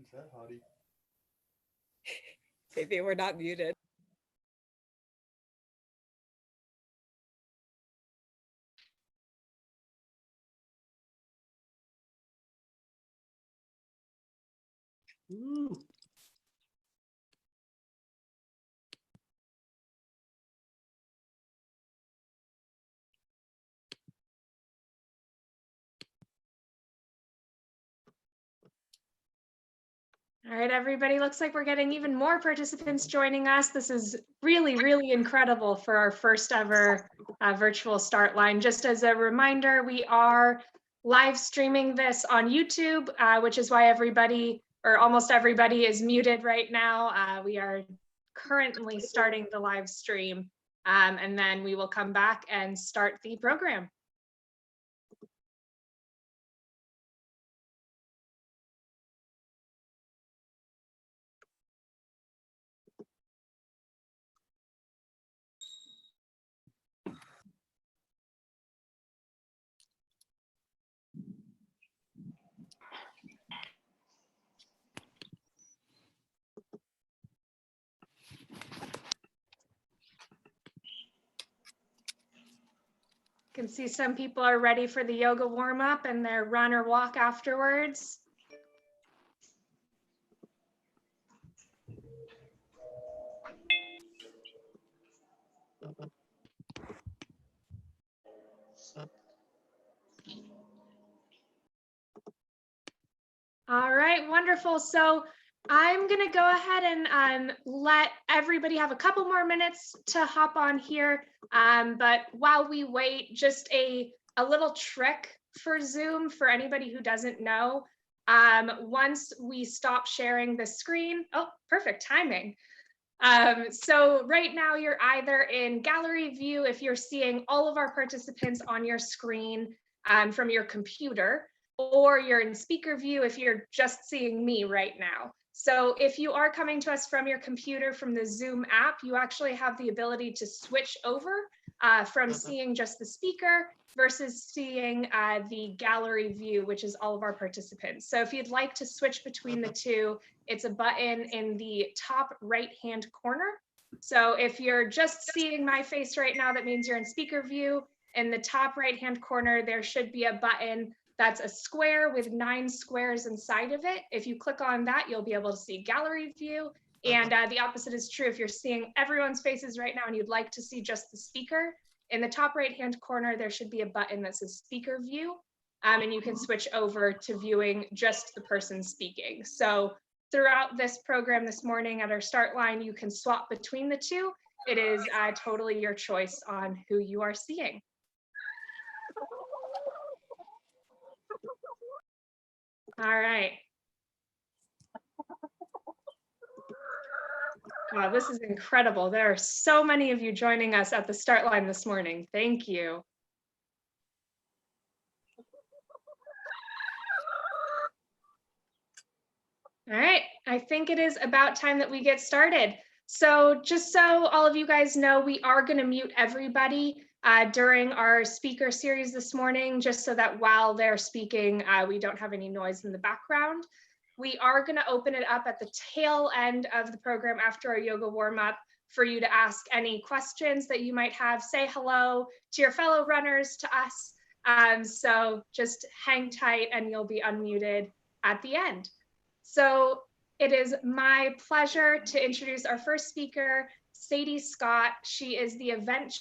Is that Hottie? Maybe we're not muted. Ooh. All right, everybody, looks like we're getting even more participants joining us. This is really, really incredible for our first ever virtual start line. Just as a reminder, we are live streaming this on YouTube, which is why everybody, or almost everybody, is muted right now. We are currently starting the live stream, and then we will come back and start the program. Can see some people are ready for the yoga warm up and their run or walk afterwards. All right, wonderful. So I'm going to go ahead and let everybody have a couple more minutes to hop on here. But while we wait, just a little trick for Zoom for anybody who doesn't know. Once we stop sharing the screen, oh, perfect timing. So right now you're either in gallery view if you're seeing all of our participants on your screen from your computer, or you're in speaker view if you're just seeing me right now. So if you are coming to us from your computer from the Zoom app, you actually have the ability to switch over from seeing just the speaker versus seeing the gallery view, which is all of our participants. So if you'd like to switch between the two, it's a button in the top right-hand corner. So if you're just seeing my face right now, that means you're in speaker view. In the top right-hand corner, there should be a button that's a square with 9 squares inside of it. If you click on that, you'll be able to see gallery view. And the opposite is true. If you're seeing everyone's faces right now and you'd like to see just the speaker, in the top right-hand corner, there should be a button that says speaker view. And you can switch over to viewing just the person speaking. So throughout this program this morning at our start line, you can swap between the two. It is totally your choice on who you are seeing. All right. Wow, this is incredible. There are so many of you joining us at the start line this morning. Thank you. All right, I think it is about time that we get started. So just so all of you guys know, we are going to mute everybody during our speaker series this morning, just so that while they're speaking, we don't have any noise in the background. We are going to open it up at the tail end of the program after our yoga warm up for you to ask any questions that you might have. Say hello to your fellow runners, to us. So just hang tight and you'll be unmuted at the end. So it is my pleasure to introduce our first speaker, Sadie Scott. She is the event.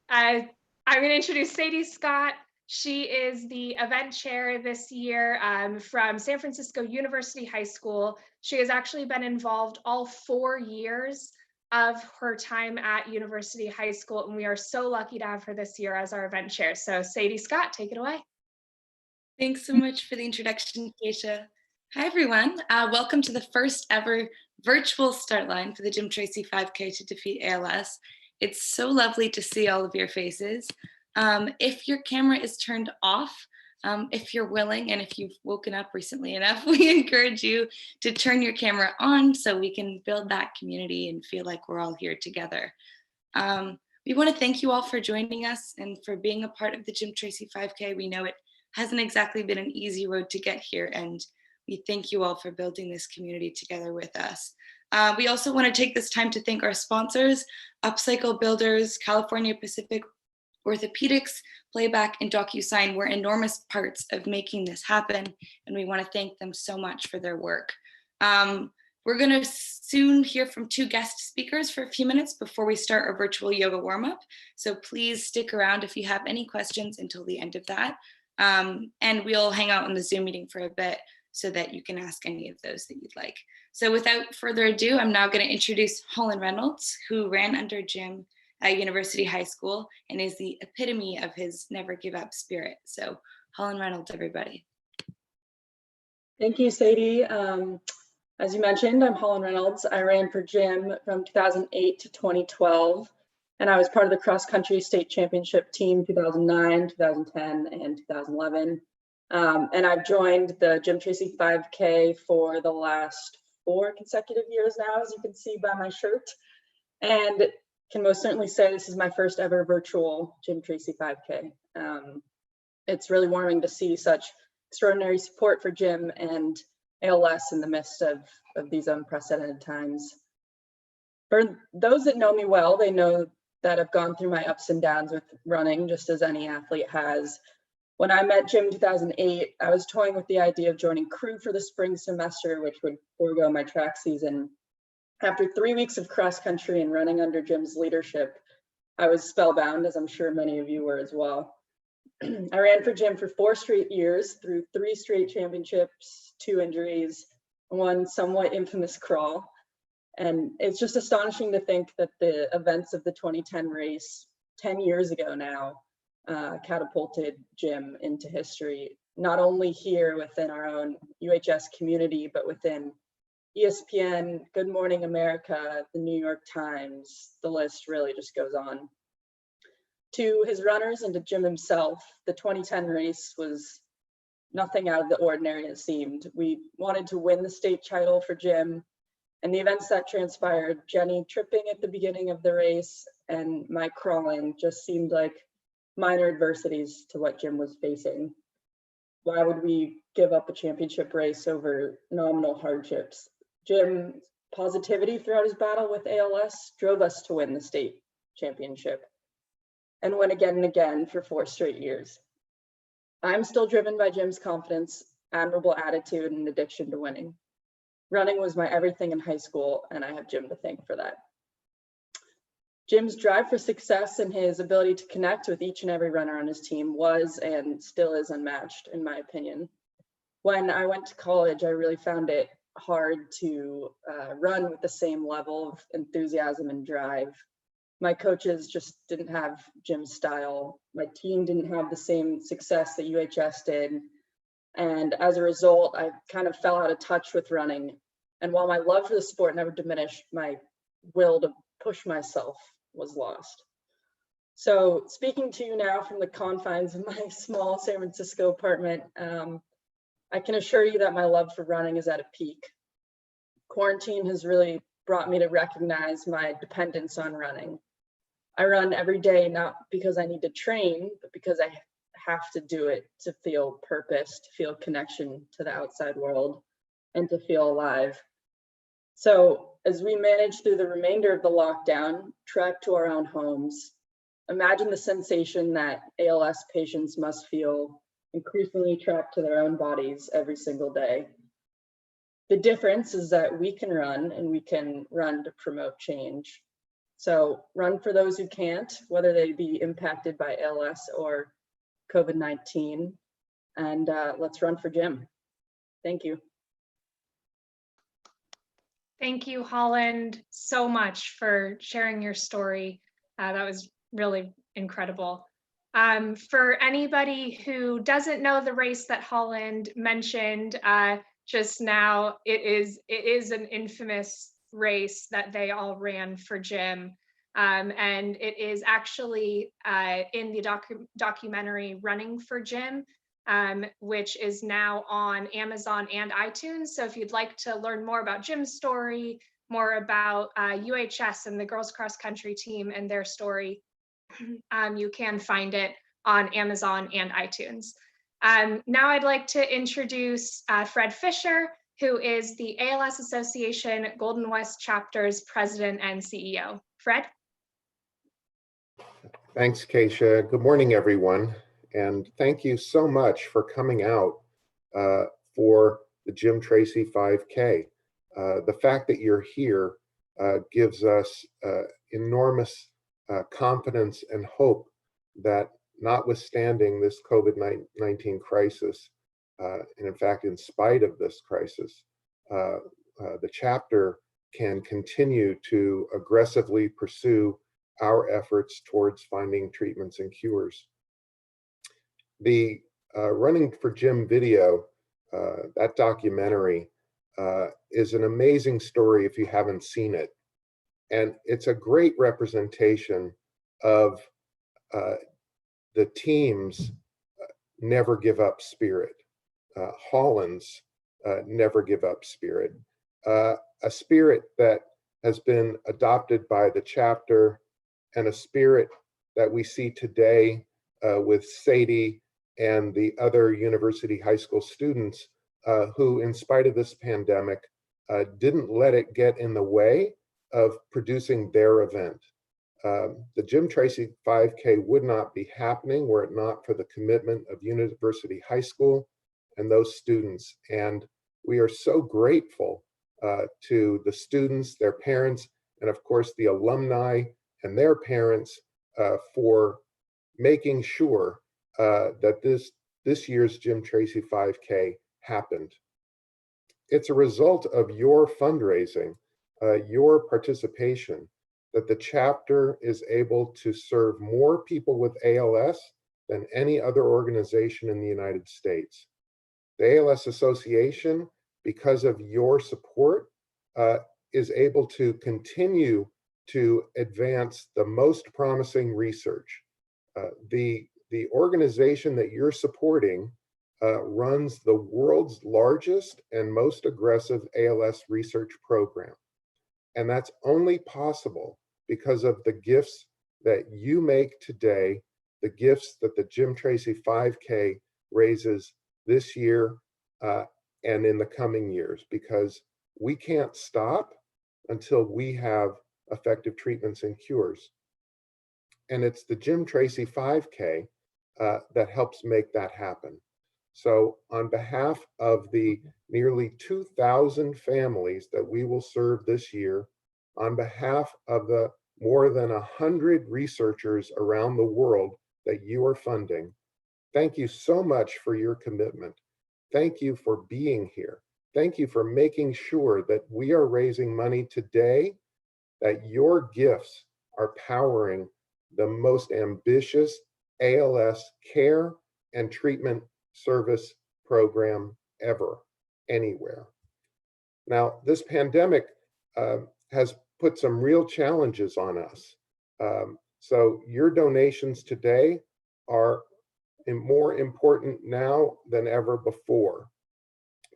I'm going to introduce Sadie Scott. She is the event chair this year from San Francisco University High School. She has actually been involved all 4 years of her time at University High School, and we are so lucky to have her this year as our event chair. So Sadie Scott, take it away. Thanks so much for the introduction, Keisha. Hi, everyone. Welcome to the first ever virtual start line for the Jim Tracy 5K to defeat ALS. It's so lovely to see all of your faces. If your camera is turned off, if you're willing, and if you've woken up recently enough, we encourage you to turn your camera on so we can build that community and feel like we're all here together. We want to thank you all for joining us and for being a part of the Jim Tracy 5K. We know it hasn't exactly been an easy road to get here, and we thank you all for building this community together with us. We also want to take this time to thank our sponsors, Upcycle Builders, California Pacific Orthopedics, Playback, and DocuSign were enormous parts of making this happen, and we want to thank them so much for their work. We're going to soon hear from 2 guest speakers for a few minutes before we start our virtual yoga warm-up, so please stick around if you have any questions until the end of that, and we'll hang out in the Zoom meeting for a bit so that you can ask any of those that you'd like. So without further ado, I'm now going to introduce Holland Reynolds, who ran under Jim at University High School and is the epitome of his never give up spirit. So Holland Reynolds, everybody. Thank you, Sadie. As you mentioned, I'm Holland Reynolds. I ran for Jim from 2008 to 2012, and I was part of the cross-country state championship team 2009, 2010, and 2011. And I've joined the Jim Tracy 5K for the last 4 consecutive years now, as you can see by my shirt. And can most certainly say this is my first ever virtual Jim Tracy 5K. It's really warming to see such extraordinary support for Jim and ALS in the midst of these unprecedented times. For those that know me well, they know that I've gone through my ups and downs with running, just as any athlete has. When I met Jim in 2008, I was toying with the idea of joining crew for the spring semester, which would forego my track season. After 3 weeks of cross country and running under Jim's leadership, I was spellbound, as I'm sure many of you were as well. I ran for Jim for 4 straight years through 3 straight championships, 2 injuries, 1 somewhat infamous crawl. And it's just astonishing to think that the events of the 2010 race, 10 years ago now, catapulted Jim into history, not only here within our own UHS community, but within ESPN, Good Morning America, the New York Times, the list really just goes on. To his runners and to Jim himself, the 2010 race was nothing out of the ordinary, it seemed. We wanted to win the state title for Jim, and the events that transpired, Jenny tripping at the beginning of the race and my crawling, just seemed like minor adversities to what Jim was facing. Why would we give up a championship race over nominal hardships? Jim's positivity throughout his battle with ALS drove us to win the state championship and win again and again for 4 straight years. I'm still driven by Jim's confidence, admirable attitude, and addiction to winning. Running was my everything in high school, and I have Jim to thank for that. Jim's drive for success and his ability to connect with each and every runner on his team was and still is unmatched, in my opinion. When I went to college, I really found it hard to run with the same level of enthusiasm and drive. My coaches just didn't have Jim's style. My team didn't have the same success that UHS did. And as a result, I kind of fell out of touch with running. And while my love for the sport never diminished, my will to push myself was lost. So speaking to you now from the confines of my small San Francisco apartment, I can assure you that my love for running is at a peak. Quarantine has really brought me to recognize my dependence on running. I run every day, not because I need to train, but because I have to do it to feel purpose, to feel connection to the outside world, and to feel alive. So as we manage through the remainder of the lockdown, trek to our own homes, imagine the sensation that ALS patients must feel increasingly trapped to their own bodies every single day. The difference is that we can run, and we can run to promote change. So run for those who can't, whether they be impacted by ALS or COVID-19, and let's run for Jim. Thank you. Thank you, Holland, so much for sharing your story. That was really incredible. For anybody who doesn't know the race that Holland mentioned just now, it is an infamous race that they all ran for Jim. And it is actually in the documentary Running for Jim, which is now on Amazon and iTunes. So if you'd like to learn more about Jim's story, more about UHS and the girls cross country team and their story, you can find it on Amazon and iTunes. Now I'd like to introduce Fred Fisher, who is the ALS Association Golden West Chapter's President and CEO. Fred? Thanks, Keisha. Good morning, everyone. And thank you so much for coming out for the Jim Tracy 5K. The fact that you're here gives us enormous confidence and hope that notwithstanding this COVID-19 crisis, and in fact, in spite of this crisis, the chapter can continue to aggressively pursue our efforts towards finding treatments and cures. The Running for Jim video, that documentary, is an amazing story if you haven't seen it. And it's a great representation of the team's never give up spirit, Holland's never give up spirit, a spirit that has been adopted by the chapter, and a spirit that we see today with Sadie and the other university high school students who, in spite of this pandemic, didn't let it get in the way of producing their event. The Jim Tracy 5K would not be happening were it not for the commitment of University High School and those students. And we are so grateful to the students, their parents, and of course the alumni and their parents for making sure that this year's Jim Tracy 5K happened. It's a result of your fundraising, your participation, that the chapter is able to serve more people with ALS than any other organization in the United States. The ALS Association, because of your support, is able to continue to advance the most promising research. The organization that you're supporting runs the world's largest and most aggressive ALS research program. And that's only possible because of the gifts that you make today, the gifts that the Jim Tracy 5K raises this year and in the coming years, because we can't stop until we have effective treatments and cures. And it's the Jim Tracy 5K that helps make that happen. So on behalf of the nearly 2,000 families that we will serve this year, on behalf of the more than 100 researchers around the world that you are funding, thank you so much for your commitment. Thank you for being here. Thank you for making sure that we are raising money today, that your gifts are powering the most ambitious ALS care and treatment service program ever, anywhere. Now, this pandemic has put some real challenges on us. So your donations today are more important now than ever before,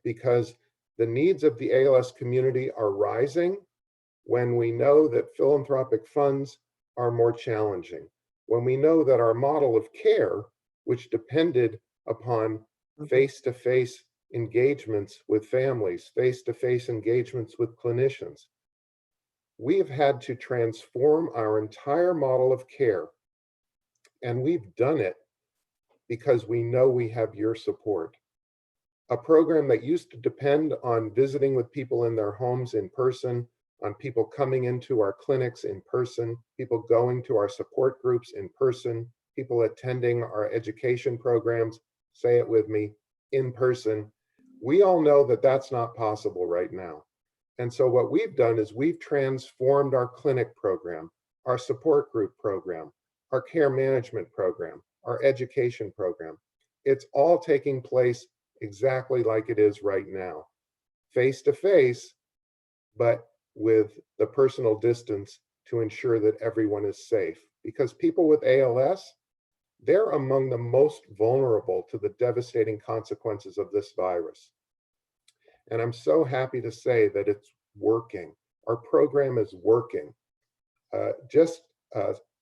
because the needs of the ALS community are rising when we know that philanthropic funds are more challenging, when we know that our model of care, which depended upon face-to-face engagements with families, face-to-face engagements with clinicians, we have had to transform our entire model of care. And we've done it because we know we have your support. A program that used to depend on visiting with people in their homes in person, on people coming into our clinics in person, people going to our support groups in person, people attending our education programs, say it with me, in person. We all know that that's not possible right now. And so what we've done is we've transformed our clinic program, our support group program, our care management program, our education program. It's all taking place exactly like it is right now, face to face, but with the personal distance to ensure that everyone is safe. Because people with ALS, they're among the most vulnerable to the devastating consequences of this virus. And I'm so happy to say that it's working. Our program is working.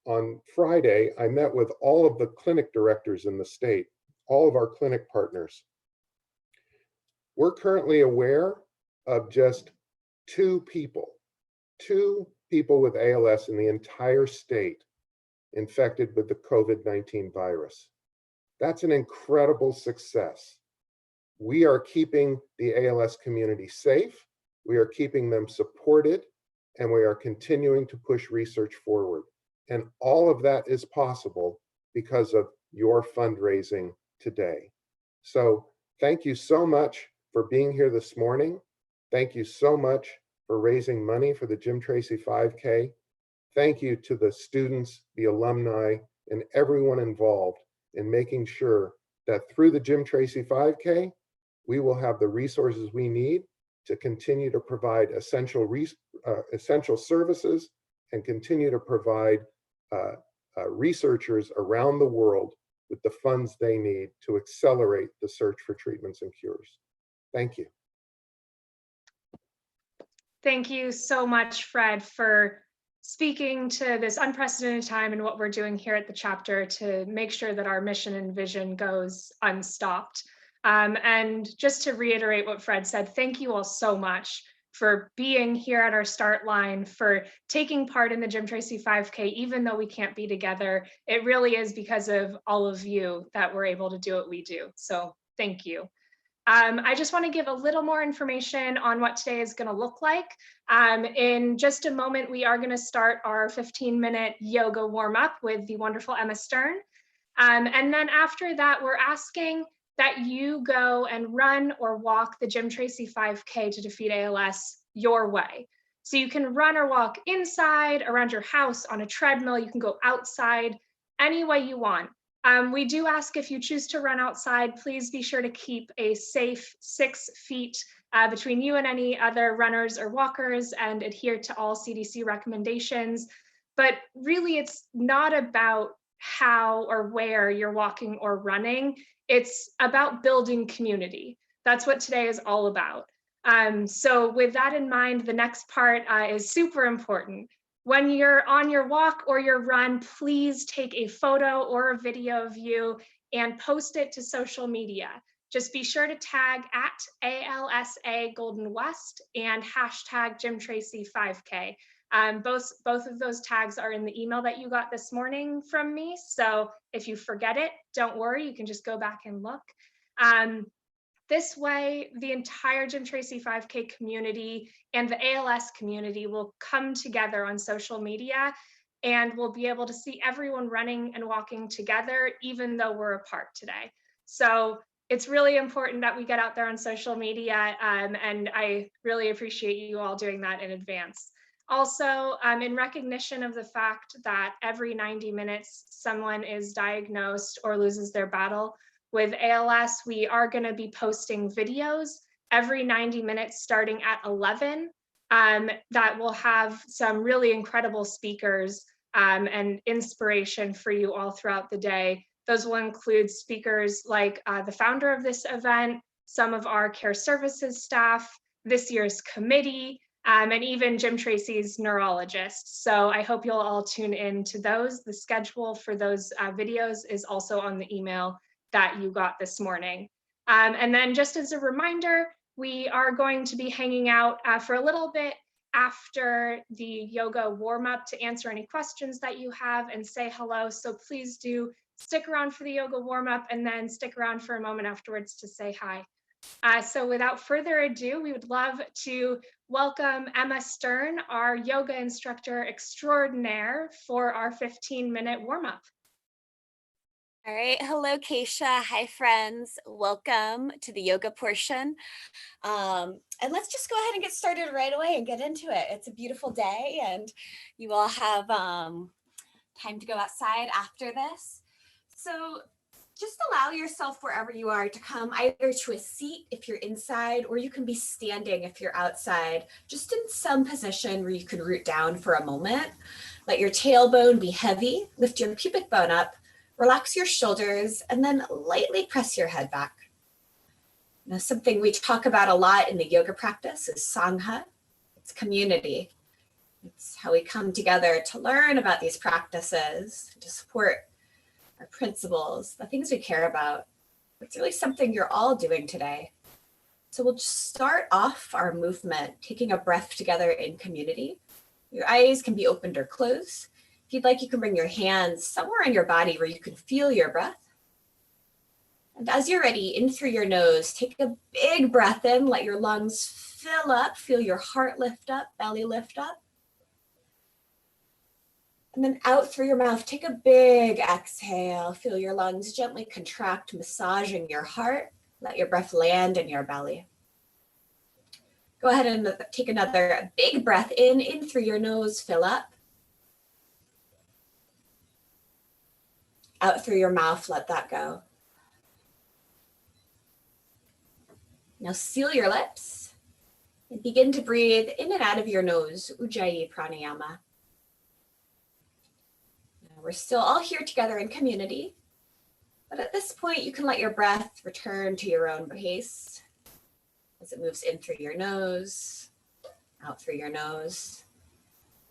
On Friday, I met with all of the clinic directors in the state, all of our clinic partners. We're currently aware of just two people with ALS in the entire state infected with the COVID-19 virus. That's an incredible success. We are keeping the ALS community safe, we are keeping them supported, and we are continuing to push research forward. And all of that is possible because of your fundraising today. So thank you so much for being here this morning. Thank you so much for raising money for the Jim Tracy 5K. Thank you to the students, the alumni, and everyone involved in making sure that through the Jim Tracy 5K, we will have the resources we need to continue to provide essential services and continue to provide researchers around the world with the funds they need to accelerate the search for treatments and cures. Thank you. Thank you so much, Fred, for speaking to this unprecedented time and what we're doing here at the chapter to make sure that our mission and vision goes unstopped. And just to reiterate what Fred said, thank you all so much for being here at our start line, for taking part in the Jim Tracy 5K, even though we can't be together. It really is because of all of you that we're able to do what we do. So thank you. I just want to give a little more information on what today is going to look like. In just a moment, we are going to start our 15-minute yoga warm-up with the wonderful Emma Stern. And then after that, we're asking that you go and run or walk the Jim Tracy 5K to defeat ALS your way. So you can run or walk inside, around your house, on a treadmill. You can go outside, any way you want. We do ask, if you choose to run outside, please be sure to keep a safe 6 feet between you and any other runners or walkers, and adhere to all CDC recommendations. But really, it's not about how or where you're walking or running. It's about building community. That's what today is all about. So with that in mind, the next part is super important. When you're on your walk or your run, please take a photo or a video of you and post it to social media. Just be sure to tag at ALSA Golden West and hashtag Jim Tracy 5K. Both of those tags are in the email that you got this morning from me. So if you forget it, don't worry, you can just go back and look. This way, the entire Jim Tracy 5K community and the ALS community will come together on social media, and we'll be able to see everyone running and walking together, even though we're apart today. So it's really important that we get out there on social media, and I really appreciate you all doing that in advance. Also, in recognition of the fact that every 90 minutes, someone is diagnosed or loses their battle with ALS, we are going to be posting videos every 90 minutes starting at 11 that will have some really incredible speakers and inspiration for you all throughout the day. Those will include speakers like the founder of this event, some of our care services staff, this year's committee, and even Jim Tracy's neurologist. So I hope you'll all tune in to those. The schedule for those videos is also on the email that you got this morning. And then just as a reminder, we are going to be hanging out for a little bit after the yoga warm-up to answer any questions that you have and say hello. So please do stick around for the yoga warm-up and then stick around for a moment afterwards to say hi. So without further ado, we would love to welcome Emma Stern, our yoga instructor extraordinaire, for our 15-minute warm-up. All right, hello Keisha, hi friends, welcome to the yoga portion. And let's just go ahead and get started right away and get into it. It's a beautiful day and you all have time to go outside after this. So just allow yourself wherever you are to come either to a seat if you're inside, or you can be standing if you're outside, just in some position where you can root down for a moment. Let your tailbone be heavy, lift your pubic bone up, relax your shoulders, and then lightly press your head back. Now, something we talk about a lot in the yoga practice is Sangha. It's community. It's how we come together to learn about these practices, to support our principles, the things we care about. It's really something you're all doing today. So we'll just start off our movement, taking a breath together in community. Your eyes can be opened or closed. If you'd like, you can bring your hands somewhere in your body where you can feel your breath. And as you're ready, in through your nose, take a big breath in, let your lungs fill up, feel your heart lift up, belly lift up. And then out through your mouth, take a big exhale, feel your lungs gently contract, massaging your heart. Let your breath land in your belly. Go ahead and take another big breath in through your nose, fill up. Out through your mouth, let that go. Now seal your lips and begin to breathe in and out of your nose, Ujjayi Pranayama. Now we're still all here together in community, but at this point you can let your breath return to your own pace as it moves in through your nose, out through your nose,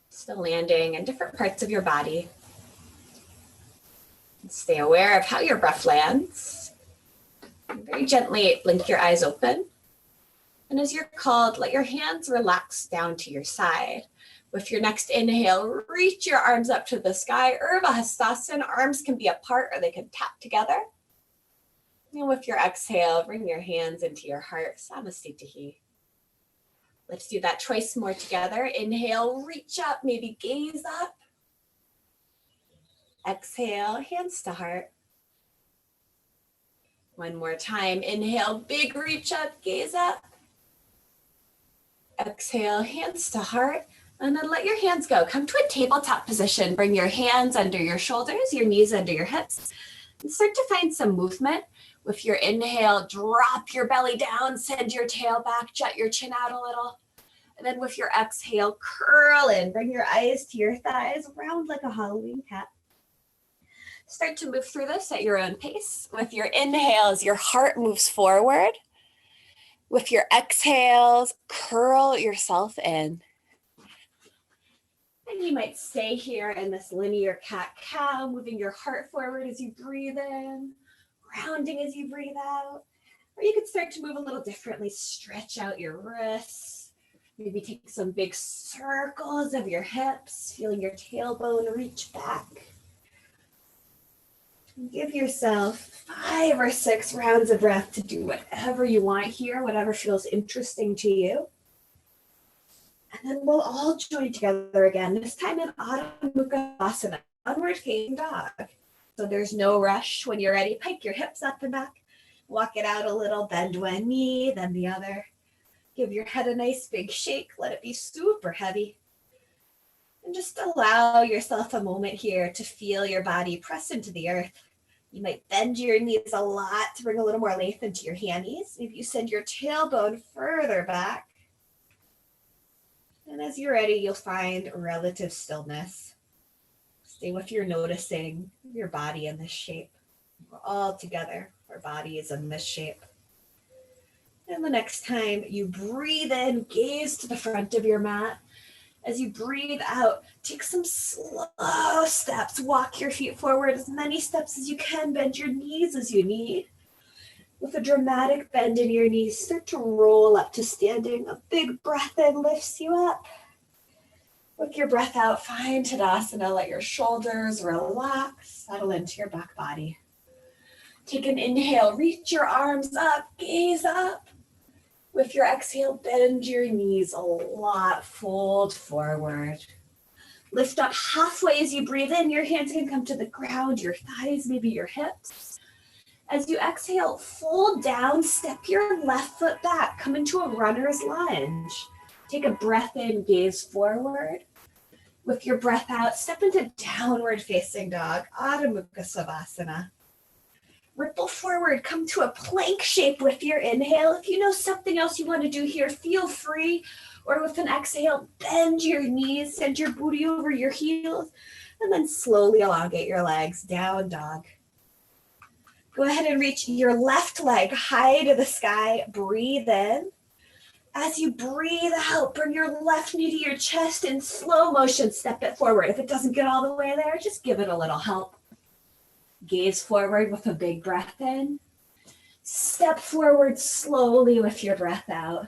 still landing in different parts of your body. And stay aware of how your breath lands. And very gently blink your eyes open. And as you're called, let your hands relax down to your side. With your next inhale, reach your arms up to the sky. Urdhva Hastasana, arms can be apart or they can tap together. And with your exhale, bring your hands into your heart, Samastitihi. Let's do that twice more together. Inhale, reach up, maybe gaze up. Exhale, hands to heart. One more time. Inhale, big reach up, gaze up. Exhale, hands to heart. And then let your hands go. Come to a tabletop position. Bring your hands under your shoulders, your knees under your hips. And start to find some movement. With your inhale, drop your belly down, send your tail back, jut your chin out a little. And then with your exhale, curl in. Bring your eyes to your thighs, round like a Halloween cat. Start to move through this at your own pace. With your inhales, your heart moves forward. With your exhales, curl yourself in. And you might stay here in this linear cat-cow, moving your heart forward as you breathe in, rounding as you breathe out. Or you could start to move a little differently. Stretch out your wrists. Maybe take some big circles of your hips, feeling your tailbone reach back. Give yourself 5 or 6 rounds of breath to do whatever you want here, whatever feels interesting to you. And then we'll all join together again, this time in Adho Mukha Asana, downward facing dog. So there's no rush. When you're ready, pike your hips up and back, walk it out a little, bend one knee, then the other. Give your head a nice big shake, let it be super heavy. And just allow yourself a moment here to feel your body press into the earth. You might bend your knees a lot to bring a little more length into your hammies. Maybe you send your tailbone further back. And as you're ready, you'll find relative stillness. Stay with your noticing your body in this shape. We're all together. Our body is in this shape. And the next time you breathe in, gaze to the front of your mat. As you breathe out, take some slow steps. Walk your feet forward as many steps as you can. Bend your knees as you need. With a dramatic bend in your knees, start to roll up to standing. A big breath in lifts you up. With your breath out, find Tadasana. Let your shoulders relax. Settle into your back body. Take an inhale. Reach your arms up. Gaze up. With your exhale, bend your knees a lot. Fold forward. Lift up halfway as you breathe in. Your hands can come to the ground, your thighs, maybe your hips. As you exhale, fold down, step your left foot back. Come into a runner's lunge. Take a breath in, gaze forward. With your breath out, step into downward facing dog, Adho Mukha Savasana. Ripple forward, come to a plank shape with your inhale. If you know something else you want to do here, feel free. Or with an exhale, bend your knees, send your booty over your heels, and then slowly elongate your legs, down dog. Go ahead and reach your left leg high to the sky. Breathe in. As you breathe out, bring your left knee to your chest in slow motion, step it forward. If it doesn't get all the way there, just give it a little help. Gaze forward with a big breath in. Step forward slowly with your breath out.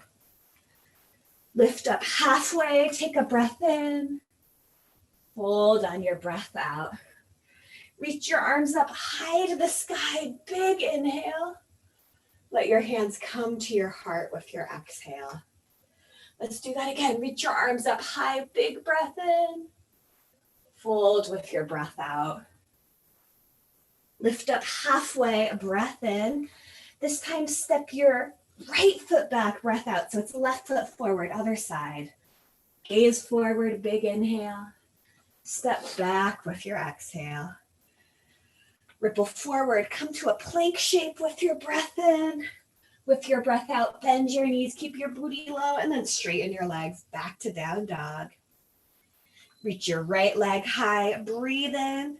Lift up halfway, take a breath in. Fold on your breath out. Reach your arms up high to the sky, big inhale. Let your hands come to your heart with your exhale. Let's do that again. Reach your arms up high, big breath in. Fold with your breath out. Lift up halfway, a breath in. This time step your right foot back, breath out. So it's left foot forward, other side. Gaze forward, big inhale. Step back with your exhale. Ripple forward, come to a plank shape with your breath in. With your breath out, bend your knees, keep your booty low, and then straighten your legs back to down dog. Reach your right leg high, breathe in.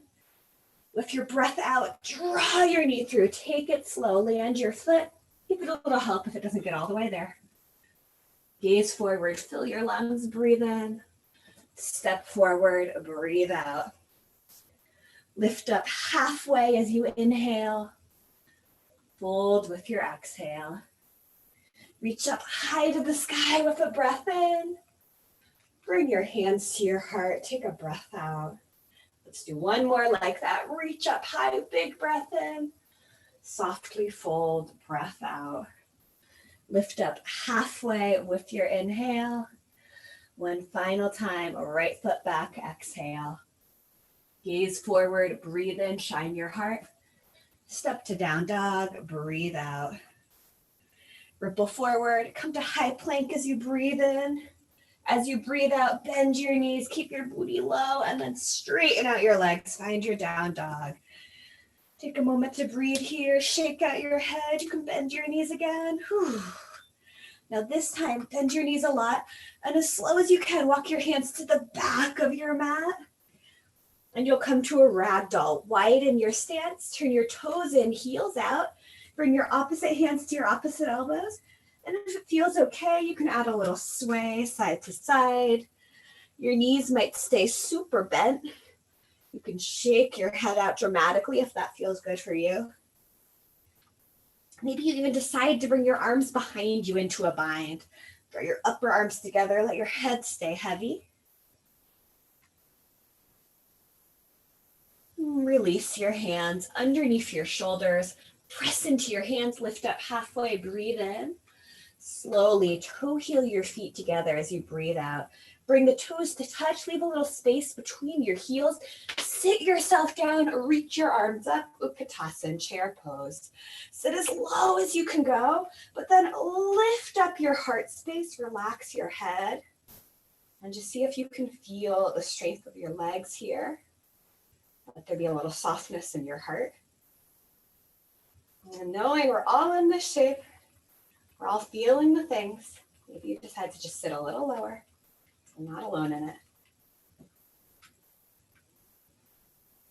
With your breath out, draw your knee through, take it slow, land your foot. Give it a little help if it doesn't get all the way there. Gaze forward, fill your lungs, breathe in. Step forward, breathe out. Lift up halfway as you inhale. Fold with your exhale. Reach up high to the sky with a breath in. Bring your hands to your heart. Take a breath out. Let's do one more like that. Reach up high, big breath in. Softly fold, breath out. Lift up halfway with your inhale. One final time, right foot back, exhale. Gaze forward, breathe in, shine your heart. Step to down dog, breathe out. Ripple forward, come to high plank as you breathe in. As you breathe out, bend your knees, keep your booty low, and then straighten out your legs, find your down dog. Take a moment to breathe here, shake out your head, you can bend your knees again. Whew. Now this time, bend your knees a lot, and as slow as you can, walk your hands to the back of your mat. And you'll come to a ragdoll. Widen your stance, turn your toes in, heels out. Bring your opposite hands to your opposite elbows. And if it feels okay, you can add a little sway side to side. Your knees might stay super bent. You can shake your head out dramatically if that feels good for you. Maybe you even decide to bring your arms behind you into a bind. Draw your upper arms together, let your head stay heavy. Release your hands underneath your shoulders. Press into your hands, lift up halfway, breathe in. Slowly toe heel your feet together as you breathe out. Bring the toes to touch, leave a little space between your heels. Sit yourself down, reach your arms up, Utkatasana, chair pose. Sit as low as you can go, but then lift up your heart space, relax your head, and just see if you can feel the strength of your legs here. Let there be a little softness in your heart. And knowing we're all in this shape, we're all feeling the things. Maybe you decide to just sit a little lower. You're not alone in it.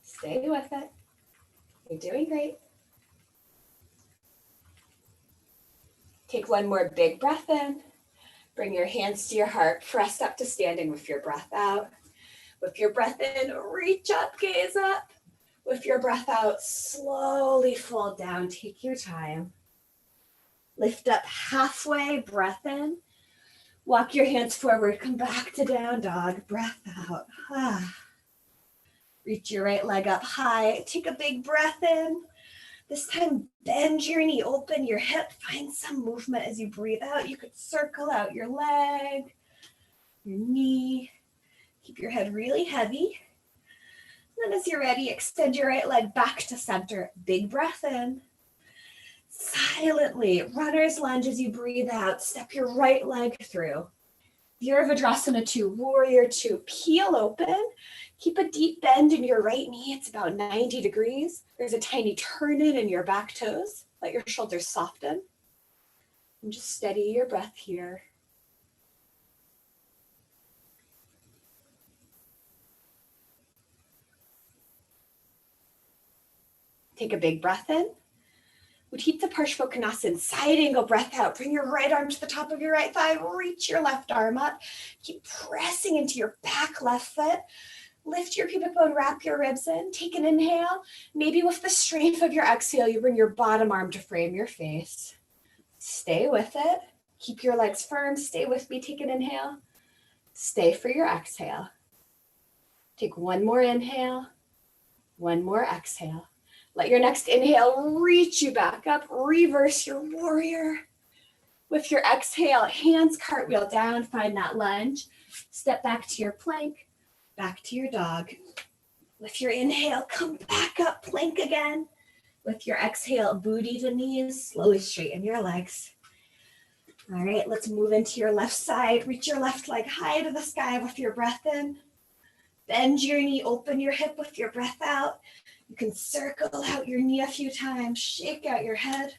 Stay with it. You're doing great. Take one more big breath in. Bring your hands to your heart. Press up to standing with your breath out. With your breath in, reach up, gaze up. With your breath out, slowly fold down. Take your time. Lift up halfway, breath in. Walk your hands forward, come back to down dog, breath out. Reach your right leg up high, take a big breath in. This time, bend your knee, open your hip, find some movement as you breathe out. You could circle out your leg, your knee. Keep your head really heavy. And then as you're ready, extend your right leg back to center. Big breath in. Silently, runner's lunge as you breathe out. Step your right leg through. Virabhadrasana 2, warrior 2. Peel open. Keep a deep bend in your right knee. It's about 90 degrees. There's a tiny turn in your back toes. Let your shoulders soften. And just steady your breath here. Take a big breath in. Utthita Parshvottanasana, side angle breath out. Bring your right arm to the top of your right thigh. Reach your left arm up. Keep pressing into your back left foot. Lift your pubic bone, wrap your ribs in, take an inhale. Maybe with the strength of your exhale, you bring your bottom arm to frame your face. Stay with it. Keep your legs firm. Stay with me. Take an inhale. Stay for your exhale. Take one more inhale, one more exhale. Let your next inhale reach you back up. Reverse your warrior. With your exhale, hands cartwheel down, find that lunge. Step back to your plank, back to your dog. With your inhale, come back up, plank again. With your exhale, booty to knees, slowly straighten your legs. All right, let's move into your left side. Reach your left leg high to the sky with your breath in. Bend your knee, open your hip with your breath out. You can circle out your knee a few times, shake out your head.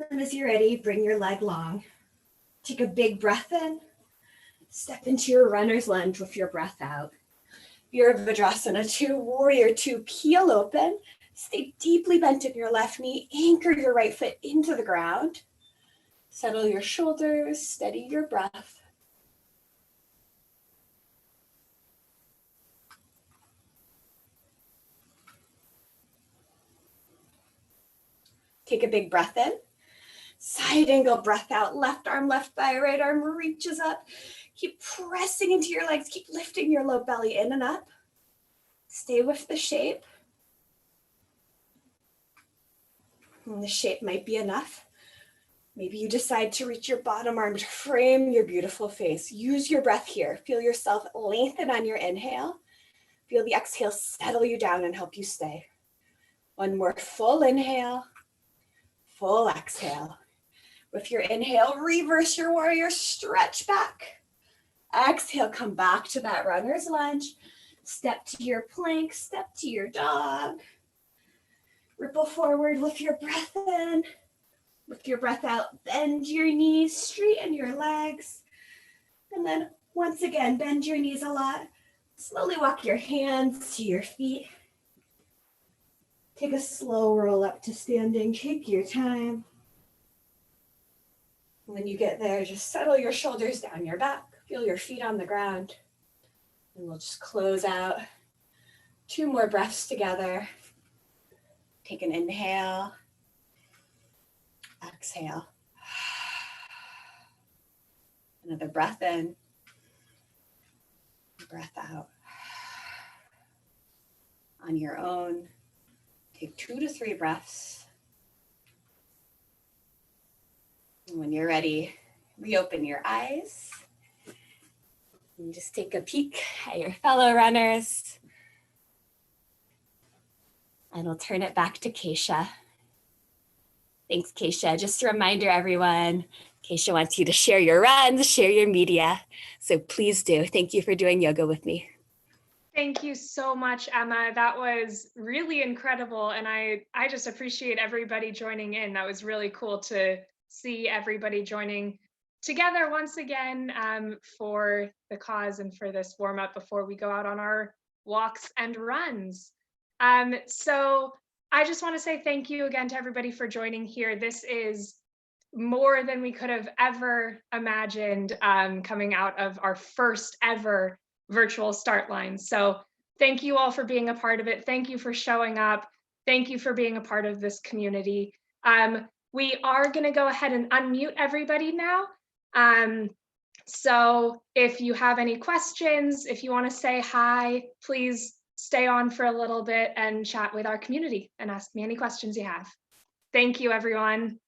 And as you're ready, bring your leg long. Take a big breath in. Step into your runner's lunge with your breath out. Virabhadrasana 2, warrior 2, peel open. Stay deeply bent in your left knee. Anchor your right foot into the ground. Settle your shoulders, steady your breath. Take a big breath in. Side angle breath out. Left arm, left thigh, right arm reaches up. Keep pressing into your legs. Keep lifting your low belly in and up. Stay with the shape. And the shape might be enough. Maybe you decide to reach your bottom arm to frame your beautiful face. Use your breath here. Feel yourself lengthen on your inhale. Feel the exhale settle you down and help you stay. One more full inhale, full exhale. With your inhale, reverse your warrior, stretch back. Exhale, come back to that runner's lunge. Step to your plank, step to your dog. Ripple forward with your breath in. With your breath out, bend your knees, straighten your legs. And then once again, bend your knees a lot. Slowly walk your hands to your feet. Take a slow roll up to standing. Take your time. When you get there, just settle your shoulders down your back. Feel your feet on the ground. And we'll just close out. 2 more breaths together. Take an inhale. Exhale. Another breath in. Breath out. On your own, take 2 to 3 breaths. And when you're ready, reopen your eyes. And just take a peek at your fellow runners. And we'll turn it back to Keisha. Thanks, Keisha. Just a reminder, everyone, Keisha wants you to share your runs, share your media. So please do. Thank you for doing yoga with me. Thank you so much, Emma. That was really incredible. And I just appreciate everybody joining in. That was really cool to see everybody joining together once again for the cause and for this warm up before we go out on our walks and runs. So I just want to say thank you again to everybody for joining here. This is more than we could have ever imagined coming out of our first ever virtual start line. So thank you all for being a part of it. Thank you for showing up. Thank you for being a part of this community. We are going to go ahead and unmute everybody now. So if you have any questions, if you want to say hi, please stay on for a little bit and chat with our community and ask me any questions you have. Thank you, everyone.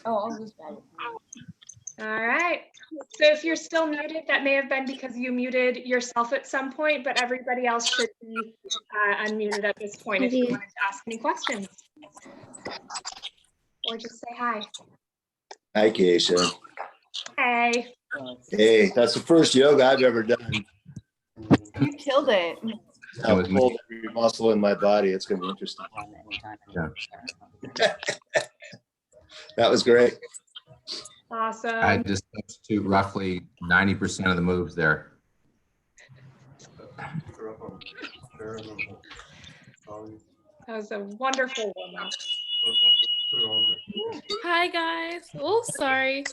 Oh, I'll just grab it. All right. So if you're still muted, that may have been because you muted yourself at some point, but everybody else should be unmuted at this point if you wanted to ask any questions. Or just say hi. Hi, Keisha. Hey. Hey, that's the first yoga I've ever done. You killed it. I've pulled every muscle in my body. It's going to be interesting. That was great. Awesome. I just substitute roughly 90% of the moves there. That was a wonderful warm-up. Hi guys. Oh, sorry.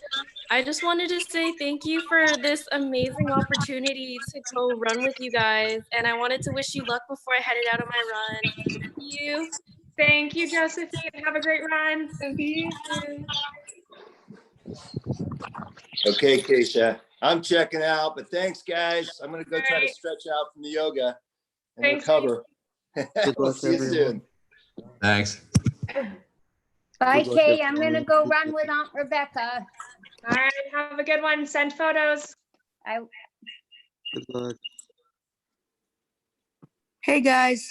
I just wanted to say thank you for this amazing opportunity to go run with you guys. And I wanted to wish you luck before I headed out on my run. Thank you. Thank you, Josephine. Have a great run. Thank you. Okay, Keisha, I'm checking out, but thanks, guys. I'm gonna go try to stretch out from the yoga and Thanks, recover. We'll see you soon. Thanks. Bye, Good luck, Kay. I'm everyone. gonna go run with Aunt Rebecca. All right, have a good one. Send photos. Good luck. Hey guys.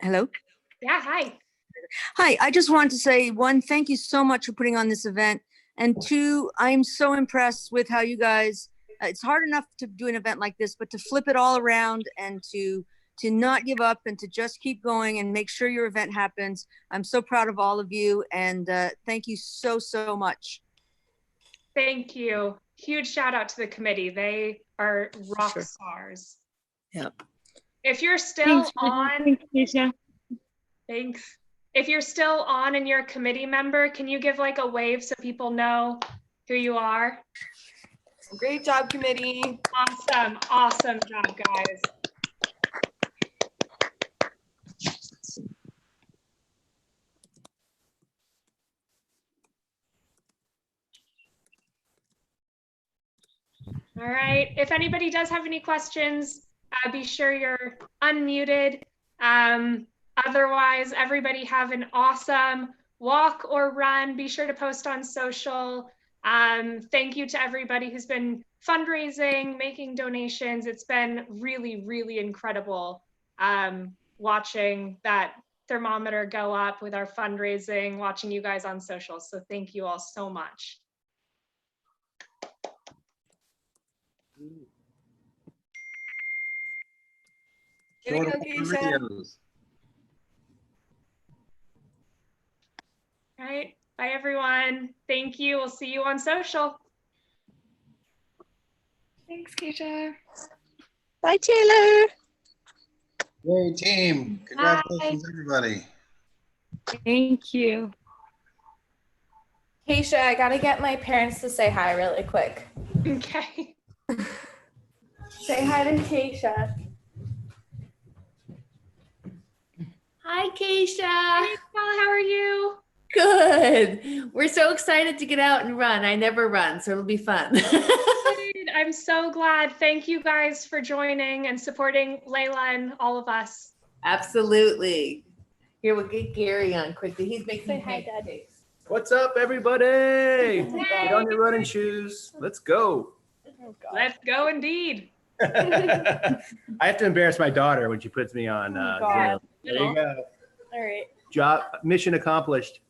Hello. Yeah, hi. Hi, I just wanted to say, one, thank you so much for putting on this event. And two, I'm so impressed with how you guys, it's hard enough to do an event like this, but to flip it all around and to not give up and to just keep going and make sure your event happens. I'm so proud of all of you, and thank you so, so much. Thank you. Huge shout out to the committee. They are rock stars. Yep. If you're still on, Thanks, Keisha. thanks. If you're still on and you're a committee member, can you give like a wave so people know who you are? Great job, committee. Awesome. Awesome job, guys. All right. If anybody does have any questions, be sure you're unmuted. Otherwise, everybody have an awesome walk or run. Be sure to post on social. Thank you to everybody who's been fundraising, making donations. It's been really, really incredible watching that thermometer go up with our fundraising, watching you guys on social. So thank you all so much. Here we go, Keisha. All right. Bye, everyone. Thank you. We'll see you on social. Thanks, Keisha. Bye, Taylor. Yay, team. Congratulations, everybody. Thank you. Keisha, I gotta get my parents to say hi really quick. Okay. Say hi to Keisha. Hi, Keisha. Hey, Paula, how are you? Good. We're so excited to get out and run. I never run, so it'll be fun. Good. I'm so glad. Thank you guys for joining and supporting Layla and all of us. Absolutely. Here, we'll get Gary on quickly. He's making pancakes. What's up, everybody? Get on your running shoes. Let's go. Let's go indeed. I have to embarrass my daughter when she puts me on Zoom. There you go. All right. Job mission accomplished.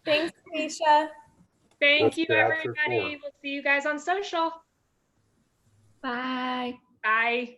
Thanks, Keisha. Thank Let's you, grab for everybody. four. We'll see you guys on social. Bye. Bye.